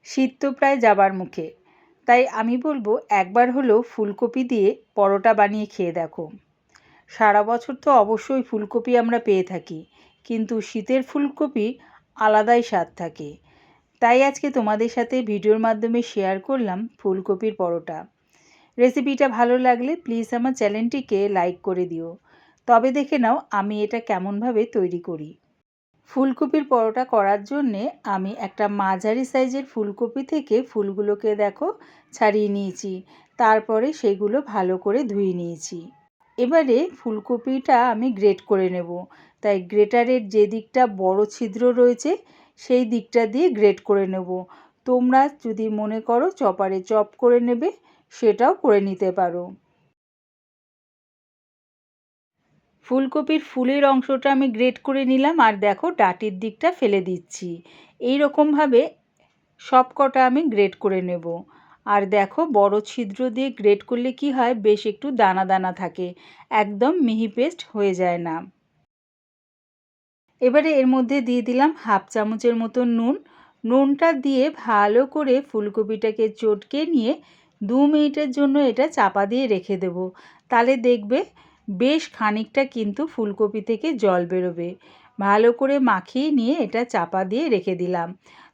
শীত তো প্রায় যাবার মুখে, তাই আমি বলবো একবার হলেও ফুলকপি দিয়ে পরোটা বানিয়ে খেয়ে দেখো। সারা বছর তো অবশ্যই ফুলকপি আমরা পেয়ে থাকি, কিন্তু শীতের ফুলকপি আলাদাই স্বাদ থাকে। তাই আজকে তোমাদের সাথে ভিডিওর মাধ্যমে শেয়ার করলাম ফুলকপির পরোটা। রেসিপিটা ভালো লাগলে প্লিজ আমার চ্যানেলটিকে লাইক করে দিও। তবে দেখে নাও আমি এটা কেমনভাবে তৈরি করি। ফুলকপির পরোটা করার জন্যে আমি একটা মাঝারি সাইজের ফুলকপি থেকে ফুলগুলোকে দেখো ছাড়িয়ে নিয়েছি, তারপরে সেগুলো ভালো করে ধুয়ে নিয়েছি। এবারে ফুলকপিটা আমি গ্রেট করে নেব, তাই গ্রেটারের যে দিকটা বড় ছিদ্র রয়েছে সেই দিকটা দিয়ে গ্রেট করে নেব। তোমরা যদি মনে করো চপারে চপ করে নেবে সেটাও করে নিতে পারো। ফুলকপির ফুলের অংশটা আমি গ্রেট করে নিলাম, আর দেখো ডাটির দিকটা ফেলে দিচ্ছি। এই রকমভাবে সব কটা আমি গ্রেট করে নেব। আর দেখো বড় ছিদ্র দিয়ে গ্রেট করলে কি হয়, বেশ একটু দানা দানা থাকে, একদম মিহি পেস্ট হয়ে যায় না। এবারে এর মধ্যে দিয়ে দিলাম হাফ চামচের মতো নুন। নুনটা দিয়ে ভালো করে ফুলকপিটাকে চটকে নিয়ে 2 মিনিটের জন্য এটা চাপা দিয়ে রেখে দেব। তাহলে দেখবে বেশ খানিকটা কিন্তু ফুলকপি থেকে জল বেরোবে। ভালো করে মাখিয়ে নিয়ে এটা চাপা দিয়ে রেখে দিলাম।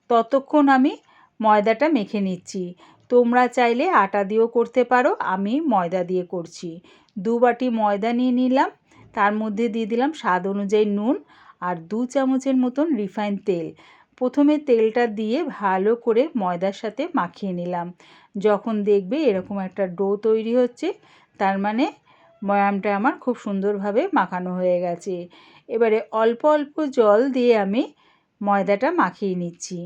ততক্ষণ আমি ময়দাটা মেখে নিচ্ছি। তোমরা চাইলে আটা দিয়েও করতে পারো, আমি ময়দা দিয়ে করছি। 2 বাটি ময়দা নিয়ে নিলাম, তার মধ্যে দিয়ে দিলাম স্বাদ অনুযায়ী নুন আর 2 চামচের মতন রিফাইন তেল। প্রথমে তেলটা দিয়ে ভালো করে ময়দার সাথে মাখিয়ে নিলাম। যখন দেখবে এরকম একটা ডো তৈরি হচ্ছে, তার মানে ময়ামটা আমার খুব সুন্দরভাবে মাখানো হয়ে গেছে। এবারে অল্প অল্প জল দিয়ে আমি ময়দাটা মাখিয়ে নিচ্ছি।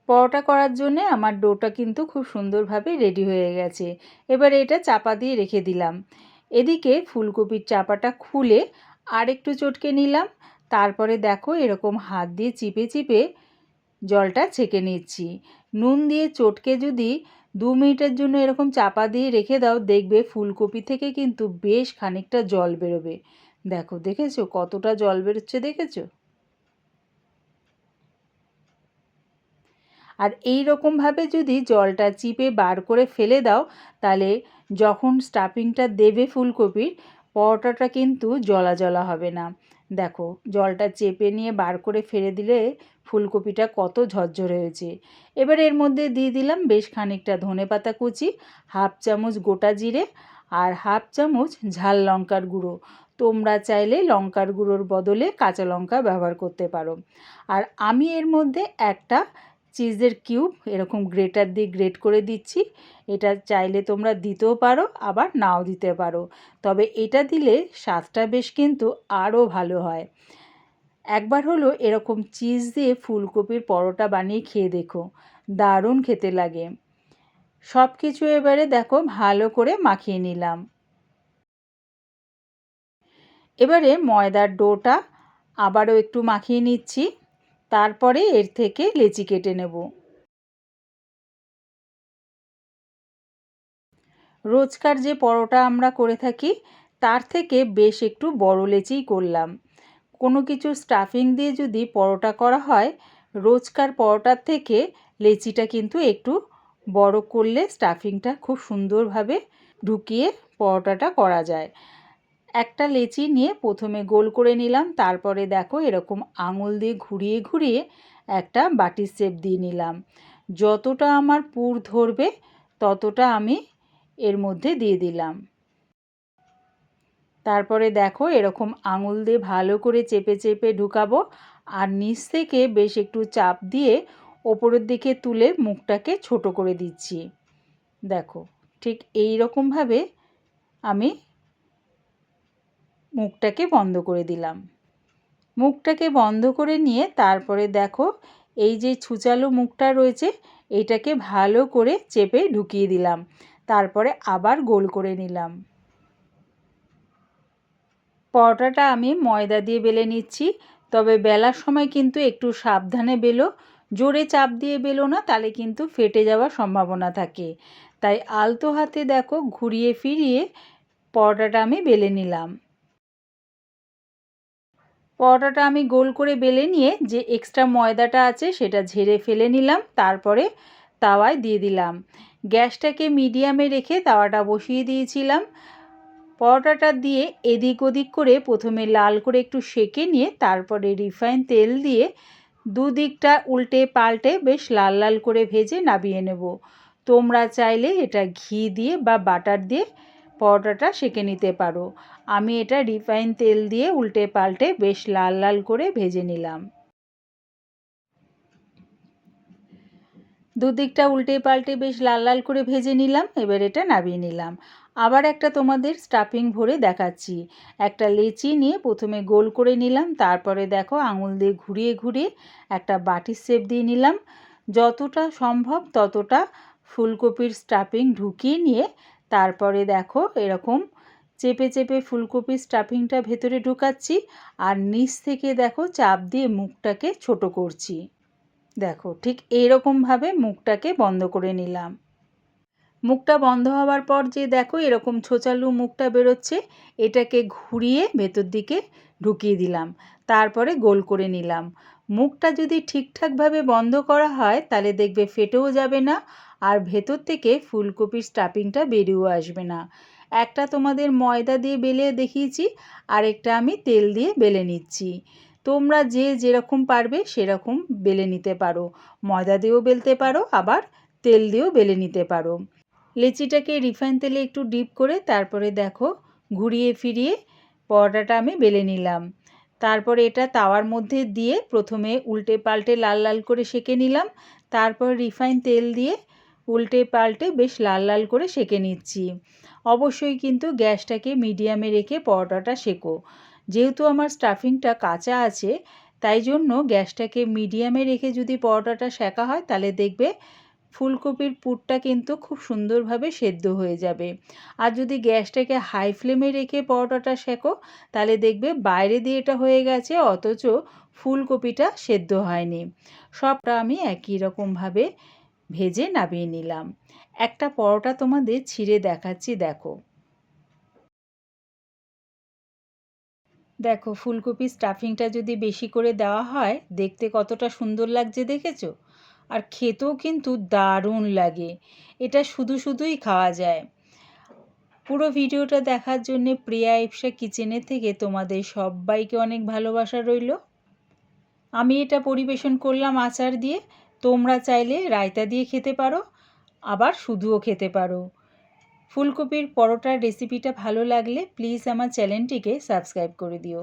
পরোটা করার জন্যে আমার ডোটা কিন্তু খুব সুন্দরভাবে রেডি হয়ে গেছে। এবারে এটা চাপা দিয়ে রেখে দিলাম। এদিকে ফুলকপির চাপাটা খুলে আর একটু চটকে নিলাম। তারপরে দেখো এরকম হাত দিয়ে চিপে চিপে জলটা ছেঁকে নিচ্ছি। নুন দিয়ে চটকে যদি 2 মিনিটের জন্য এরকম চাপা দিয়ে রেখে দাও, দেখবে ফুলকপি থেকে কিন্তু বেশ খানিকটা জল বেরোবে। দেখো, দেখেছো কতটা জল বেরোচ্ছে, দেখেছো? আর এই রকমভাবে যদি জলটা চিপে বার করে ফেলে দাও, তাহলে যখন স্টাফিংটা দেবে ফুলকপির, পরোটাটা কিন্তু জলা জলা হবে না। দেখো জলটা চেপে নিয়ে বার করে ফেলে দিলে ফুলকপিটা কত ঝরঝরে হয়েছে। এবার এর মধ্যে দিয়ে দিলাম বেশ খানিকটা ধনেপাতা কুচি, হাফ চামচ গোটা জিরে আর হাফ চামচ ঝাল লঙ্কার গুঁড়ো। তোমরা চাইলে লঙ্কার গুঁড়োর বদলে কাঁচা লঙ্কা ব্যবহার করতে পারো। আর আমি এর মধ্যে একটা চিজের কিউব এরকম গ্রেটার দিয়ে গ্রেট করে দিচ্ছি। এটা চাইলে তোমরা দিতেও পারো, আবার নাও দিতে পারো, তবে এটা দিলে স্বাদটা বেশ কিন্তু আরও ভালো হয়। একবার হলো এরকম চিজ দিয়ে ফুলকপির পরোটা বানিয়ে খেয়ে দেখো, দারুণ খেতে লাগে। সব কিছু এবারে দেখো ভালো করে মাখিয়ে নিলাম। এবারে ময়দার ডোটা আবারও একটু মাখিয়ে নিচ্ছি, তারপরে এর থেকে লেচি কেটে নেব। রোজকার যে পরোটা আমরা করে থাকি তার থেকে বেশ একটু বড় লেচিই করলাম। কোনো কিছু স্টাফিং দিয়ে যদি পরোটা করা হয়, রোজকার পরোটার থেকে লেচিটা কিন্তু একটু বড় করলে স্টাফিংটা খুব সুন্দরভাবে ঢুকিয়ে পরোটাটা করা যায়। একটা লেচি নিয়ে প্রথমে গোল করে নিলাম, তারপরে দেখো এরকম আঙুল দিয়ে ঘুরিয়ে ঘুরিয়ে একটা বাটির শেপ দিয়ে নিলাম। যতটা আমার পুর ধরবে ততটা আমি এর মধ্যে দিয়ে দিলাম। তারপরে দেখো এরকম আঙুল দিয়ে ভালো করে চেপে চেপে ঢুকাবো, আর নিচ থেকে বেশ একটু চাপ দিয়ে ওপরের দিকে তুলে মুখটাকে ছোট করে দিচ্ছি। দেখো ঠিক এই রকমভাবে আমি মুখটাকে বন্ধ করে দিলাম। মুখটাকে বন্ধ করে নিয়ে তারপরে দেখো এই যে ছুচালো মুখটা রয়েছে এটাকে ভালো করে চেপে ঢুকিয়ে দিলাম, তারপরে আবার গোল করে নিলাম। পরোটাটা আমি ময়দা দিয়ে বেলে নিচ্ছি, তবে বেলার সময় কিন্তু একটু সাবধানে বেলো, জোরে চাপ দিয়ে বেলো না, তাহলে কিন্তু ফেটে যাওয়ার সম্ভাবনা থাকে। তাই আলতো হাতে দেখো ঘুরিয়ে ফিরিয়ে পরোটাটা আমি বেলে নিলাম। পরোটাটা আমি গোল করে বেলে নিয়ে যে এক্সট্রা ময়দাটা আছে সেটা ঝেড়ে ফেলে নিলাম, তারপরে তাওয়ায় দিয়ে দিলাম। গ্যাসটাকে মিডিয়ামে রেখে তাওয়াটা বসিয়ে দিয়েছিলাম। পরোটাটা দিয়ে এদিক ওদিক করে প্রথমে লাল করে একটু সেঁকে নিয়ে তারপরে রিফাইন তেল দিয়ে দুদিকটা উল্টে পাল্টে বেশ লাল লাল করে ভেজে নামিয়ে নেব। তোমরা চাইলে এটা ঘি দিয়ে বা বাটার দিয়ে পরোটাটা সেঁকে নিতে পারো। আমি এটা রিফাইন তেল দিয়ে উল্টে পাল্টে বেশ লাল লাল করে ভেজে নিলাম। দুদিকটা উল্টে পাল্টে বেশ লাল লাল করে ভেজে নিলাম। এবার এটা নামিয়ে নিলাম। আবার একটা তোমাদের স্টাফিং ভরে দেখাচ্ছি। একটা লেচি নিয়ে প্রথমে গোল করে নিলাম, তারপরে দেখো আঙুল দিয়ে ঘুরিয়ে ঘুরিয়ে একটা বাটির শেপ দিয়ে নিলাম। যতটা সম্ভব ততটা ফুলকপির স্টাফিং ঢুকিয়ে নিয়ে তারপরে দেখো এরকম চেপে চেপে ফুলকপির স্টাফিংটা ভেতরে ঢুকাচ্ছি, আর নিচ থেকে দেখো চাপ দিয়ে মুখটাকে ছোট করছি। দেখো ঠিক এইরকমভাবে মুখটাকে বন্ধ করে নিলাম। মুখটা বন্ধ হওয়ার পর যে দেখো এরকম ছোচালু মুখটা বেরোচ্ছে, এটাকে ঘুরিয়ে ভেতর দিকে ঢুকিয়ে দিলাম, তারপরে গোল করে নিলাম। মুখটা যদি ঠিকঠাকভাবে বন্ধ করা হয় তাহলে দেখবে ফেটেও যাবে না, আর ভেতর থেকে ফুলকপির স্টাফিংটা বেরিয়েও আসবে না। একটা তোমাদের ময়দা দিয়ে বেলে দেখিয়েছি, আরেকটা আমি তেল দিয়ে বেলে নিচ্ছি। তোমরা যে যেরকম পারবে সেরকম বেলে নিতে পারো। ময়দা দিয়েও বেলতে পারো, আবার তেল দিয়েও বেলে নিতে পারো। লেচিটাকে রিফাইন তেলে একটু ডিপ করে তারপরে দেখো ঘুরিয়ে ফিরিয়ে পরোটাটা আমি বেলে নিলাম। তারপরে এটা তাওয়ার মধ্যে দিয়ে প্রথমে উল্টে পাল্টে লাল লাল করে সেঁকে নিলাম, তারপর রিফাইন তেল দিয়ে উল্টে পাল্টে বেশ লাল লাল করে সেঁকে নিচ্ছি। অবশ্যই কিন্তু গ্যাসটাকে মিডিয়ামে রেখে পরোটাটা সেঁকো। যেহেতু আমার স্টাফিংটা কাঁচা আছে তাই জন্য গ্যাসটাকে মিডিয়ামে রেখে যদি পরোটাটা সেঁকা হয় তাহলে দেখবে ফুলকপির পুরটা কিন্তু খুব সুন্দরভাবে সেদ্ধ হয়ে যাবে। আর যদি গ্যাসটাকে হাই ফ্লেমে রেখে পরোটাটা সেঁকো তাহলে দেখবে বাইরে দিয়ে এটা হয়ে গেছে অথচ ফুলকপিটা সেদ্ধ হয়নি। সবটা আমি একই রকমভাবে ভেজে নামিয়ে নিলাম। একটা পরোটা তোমাদের ছিঁড়ে দেখাচ্ছি, দেখো। দেখো ফুলকপির স্টাফিংটা যদি বেশি করে দেওয়া হয় দেখতে কতটা সুন্দর লাগছে দেখেছো, আর খেতেও কিন্তু দারুণ লাগে। এটা শুধু শুধুই খাওয়া যায়। পুরো ভিডিওটা দেখার জন্যে প্রিয়া ইপসা কিচেনের থেকে তোমাদের সবাইকে অনেক ভালোবাসা রইল। আমি এটা পরিবেশন করলাম আচার দিয়ে। তোমরা চাইলে রায়তা দিয়ে খেতে পারো, আবার শুধুও খেতে পারো। ফুলকপির পরোটার রেসিপিটা ভালো লাগলে প্লিজ আমার চ্যানেলটিকে সাবস্ক্রাইব করে দিও।